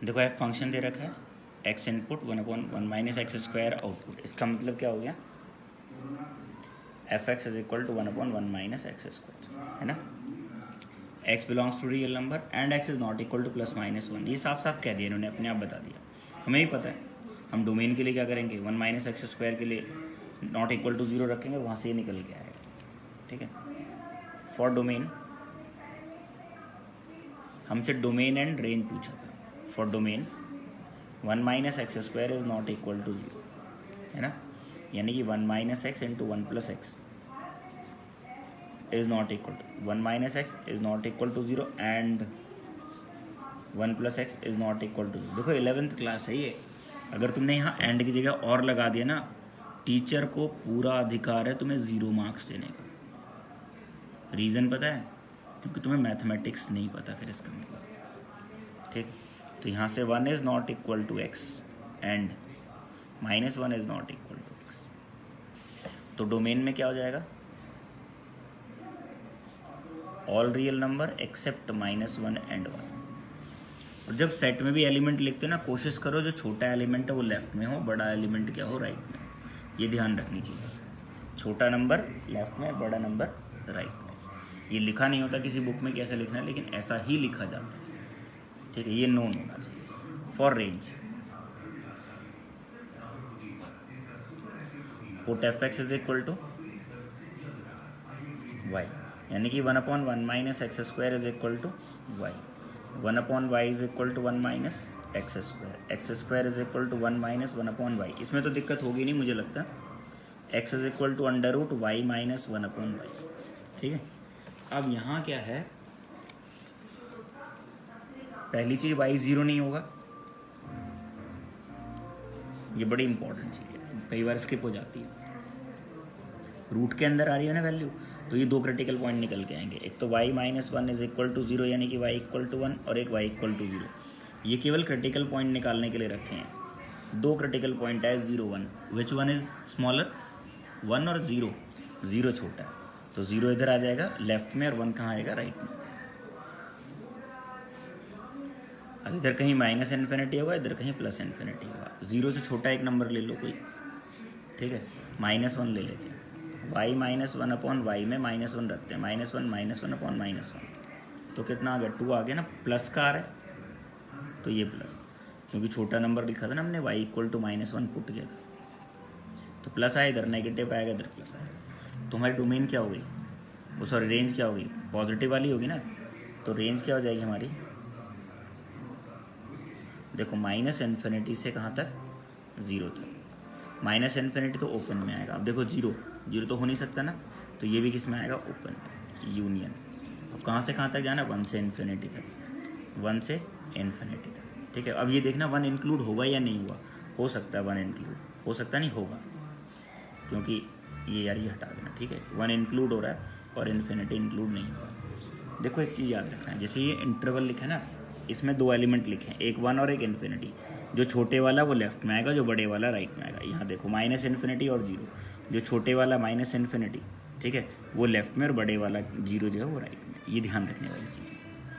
देखो F function दे रखा है, x input 1/1 minus x square output. इसका मतलब क्या हो गया, f x is equal to 1/1 minus x square, है ना। X belongs to real number and x is not equal to +-1। ये साफ साफ कह दिया इन्होंने, अपने आप बता दिया, हमें ही पता है। हम डोमेन के लिए क्या करेंगे, 1 माइनस एक्स स्क्वायर के लिए नॉट इक्वल टू 0 रखेंगे, वहाँ से ये निकल के आएगा, ठीक है। फॉर डोमेन, हमसे डोमेन एंड रेंज पूछा था। For domain 1 minus x square is not equal to 0, है ना, यानी कि 1 minus x into 1 plus x is not equal to 1 minus x is not equal to 0 and 1 plus x is not equal to 0। देखो 11th class है ये, अगर तुमने यहाँ एंड की जगह और लगा दिया ना, टीचर को पूरा अधिकार है तुम्हें 0 मार्क्स देने का। रीज़न पता है, क्योंकि तुम्हें मैथमेटिक्स नहीं पता फिर इसका मतलब, ठीक। तो यहाँ से 1 is not equal to x and -1 is not equal to x, तो डोमेन में क्या हो जाएगा, all real number except -1 and 1। और जब सेट में भी एलिमेंट लिखते हो ना, कोशिश करो जो छोटा एलिमेंट है वो लेफ्ट में हो, बड़ा एलिमेंट क्या हो, राइट में। ये ध्यान रखनी चाहिए, छोटा नंबर लेफ्ट में, बड़ा नंबर राइट में। ये लिखा नहीं होता किसी बुक में कैसे लिखना है, लेकिन ऐसा ही लिखा जाता है, ठीक है, ये नोन होना चाहिए। For range, put f x is equal to y, यानी कि 1/1 minus x square is equal to y. 1/y is equal to 1 minus x square, x square is equal to 1 minus 1/y। इसमें तो दिक्कत होगी नहीं मुझे लगता, x is equal to √y minus 1/y, ठीक है। अब यहाँ क्या है, पहली चीज y 0 नहीं होगा, ये बड़ी इंपॉर्टेंट चीज है, कई बार स्किप हो जाती है। रूट के अंदर आ रही है ना वैल्यू, तो ये 2 क्रिटिकल पॉइंट निकल के आएंगे, एक तो y minus 1 is equal to 0 यानी कि y इक्वल टू 1, और एक y इक्वल टू 0। ये केवल क्रिटिकल पॉइंट निकालने के लिए रखे हैं। 2 क्रिटिकल पॉइंट है, 0 1, विच वन इज स्मॉलर, 1 और 0, 0 छोटा है, तो 0 इधर आ जाएगा लेफ्ट में और 1 कहाँ आएगा, राइट में। अब इधर कहीं माइनस इन्फिनिटी होगा, इधर कहीं प्लस इन्फिनिटी होगा। 0 से छोटा एक नंबर ले लो कोई, ठीक है, -1 ले लेते हैं। y माइनस 1/y में -1 रखते हैं, -1 तो कितना आ गया, 2 आ गया ना, प्लस का आ रहा है तो ये प्लस, क्योंकि छोटा नंबर लिखा था ना हमने, y इक्वल टू -1 पुट किया था, तो प्लस आया, इधर नेगेटिव आएगा, इधर प्लस आएगा। तो हमारी डोमेन क्या हो गई, वो सॉरी रेंज क्या होगी, पॉजिटिव वाली होगी ना, तो रेंज क्या हो जाएगी हमारी, देखो माइनस इन्फिनिटी से कहाँ तक, 0 तक। माइनस इन्फिनिटी तो ओपन में आएगा, अब देखो 0 तो हो नहीं सकता ना, तो ये भी किस में आएगा, ओपन में, यूनियन। अब कहाँ से कहाँ तक जाना, 1 से इन्फिनिटी तक, 1 से इन्फिनिटी तक, ठीक है। अब ये देखना 1 इंक्लूड होगा या नहीं हुआ, हो सकता है 1 इंक्लूड, हो सकता नहीं होगा, क्योंकि ये यार ये हटा देना, ठीक है। 1 इंक्लूड हो रहा है और इन्फिनिटी इंक्लूड नहीं हुआ। देखो एक चीज़ याद रखना है, जैसे ये इंटरवल लिखा है ना, इसमें 2 एलिमेंट लिखे हैं, एक 1 और एक इन्फिनिटी। जो छोटे वाला वो लेफ्ट में आएगा, जो बड़े वाला राइट में आएगा। यहाँ देखो -इन्फिनिटी और 0, जो छोटे वाला -इन्फिनिटी, ठीक है, वो लेफ्ट में, और बड़े वाला 0 जो है वो राइट में। ये ध्यान रखने वाली चीज़ है।